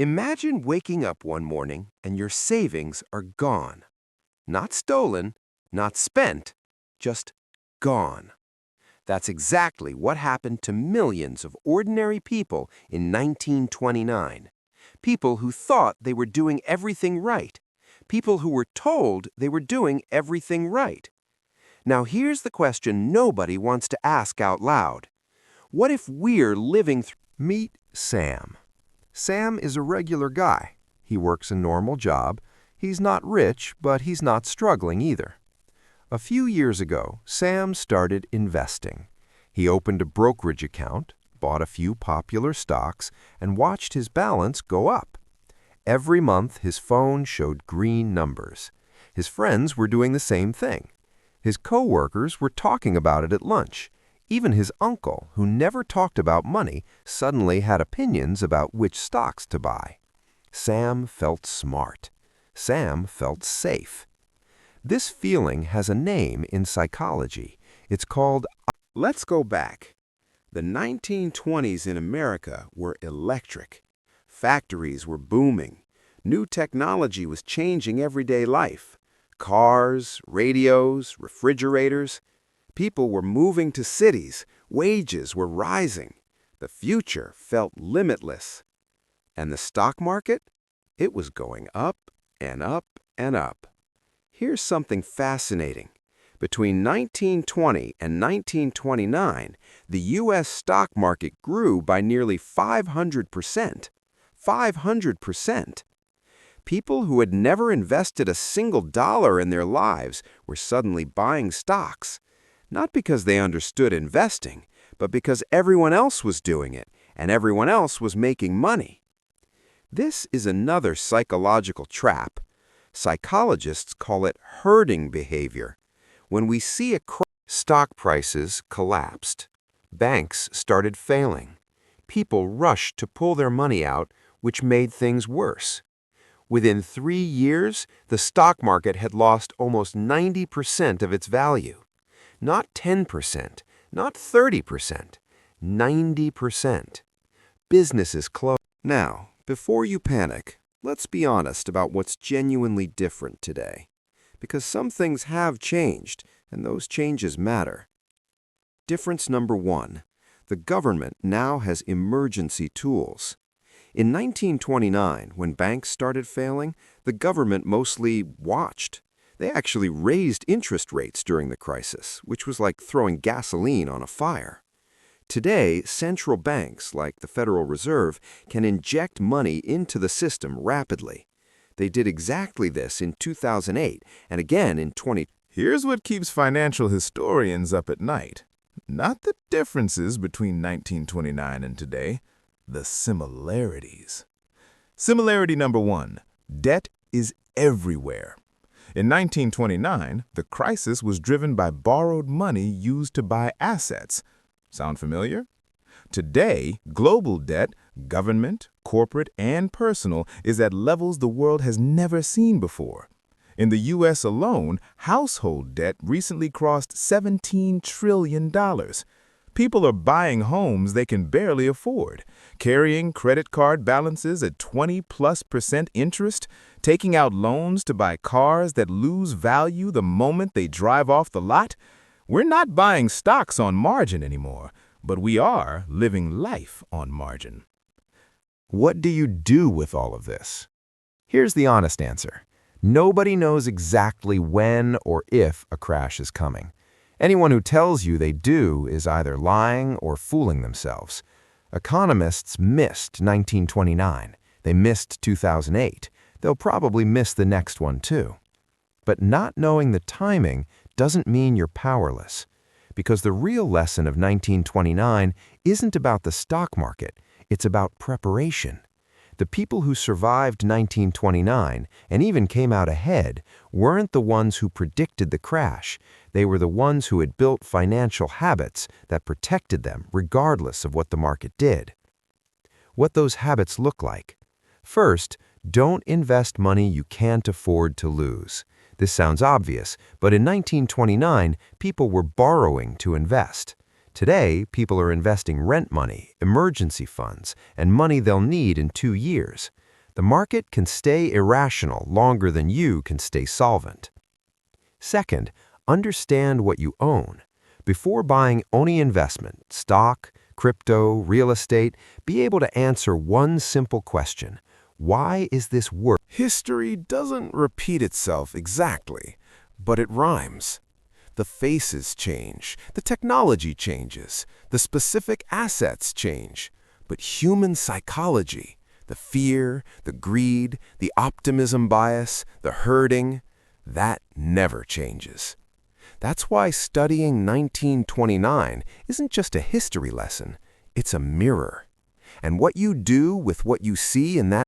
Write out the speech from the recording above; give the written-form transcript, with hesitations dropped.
Imagine waking up one morning and your savings are gone. Not stolen, not spent, just gone. That's exactly what happened to millions of ordinary people in 1929. People who thought they were doing everything right. People who were told they were doing everything right. Now here's the question nobody wants to ask out loud. What if we're living through... Meet Sam. Sam is a regular guy. He works a normal job. He's not rich, but he's not struggling either. A few years ago, Sam started investing. He opened a brokerage account, bought a few popular stocks, and watched his balance go up. Every month, his phone showed green numbers. His friends were doing the same thing. His coworkers were talking about it at lunch. Even his uncle, who never talked about money, suddenly had opinions about which stocks to buy. Sam felt smart. Sam felt safe. This feeling has a name in psychology. It's called... Let's go back. The 1920s in America were electric. Factories were booming. New technology was changing everyday life. Cars, radios, refrigerators. People were moving to cities. Wages were rising. The future felt limitless. And the stock market? It was going up and up and up. Here's something fascinating. Between 1920 and 1929, the U.S. stock market grew by nearly 500%. 500%. People who had never invested a single dollar in their lives were suddenly buying stocks, not because they understood investing, but because everyone else was doing it and everyone else was making money. This is another psychological trap. Psychologists call it herding behavior. When we see a crash, stock prices collapsed. Banks started failing. People rushed to pull their money out, which made things worse. Within 3 years, the stock market had lost almost 90% of its value. Not 10%, not 30%, 90%. Businesses closed. Now, before you panic, let's be honest about what's genuinely different today. Because some things have changed, and those changes matter. Difference number 1. The government now has emergency tools. In 1929, when banks started failing, the government mostly watched. They actually raised interest rates during the crisis, which was like throwing gasoline on a fire. Today, central banks, like the Federal Reserve, can inject money into the system rapidly. They did exactly this in 2008 and again in 2020. Here's what keeps financial historians up at night. Not the differences between 1929 and today, the similarities. Similarity number 1, debt is everywhere. In 1929, the crisis was driven by borrowed money used to buy assets. Sound familiar? Today, global debt, government, corporate, and personal, is at levels the world has never seen before. In the U.S. alone, household debt recently crossed $17 trillion. People are buying homes they can barely afford, carrying credit card balances at 20+% interest, taking out loans to buy cars that lose value the moment they drive off the lot. We're not buying stocks on margin anymore, but we are living life on margin. What do you do with all of this? Here's the honest answer. Nobody knows exactly when or if a crash is coming. Anyone who tells you they do is either lying or fooling themselves. Economists missed 1929. They missed 2008. They'll probably miss the next one too. But not knowing the timing doesn't mean you're powerless. Because the real lesson of 1929 isn't about the stock market, it's about preparation. The people who survived 1929 and even came out ahead weren't the ones who predicted the crash. They were the ones who had built financial habits that protected them regardless of what the market did. What those habits look like. First, don't invest money you can't afford to lose. This sounds obvious, but in 1929, people were borrowing to invest. Today, people are investing rent money, emergency funds, and money they'll need in 2 years. The market can stay irrational longer than you can stay solvent. Second, understand what you own. Before buying any investment, stock, crypto, real estate, be able to answer one simple question. Why is this worth? History doesn't repeat itself exactly, but it rhymes. The faces change, the technology changes, the specific assets change, but human psychology, the fear, the greed, the optimism bias, the herding, that never changes. That's why studying 1929 isn't just a history lesson, it's a mirror. And what you do with what you see in that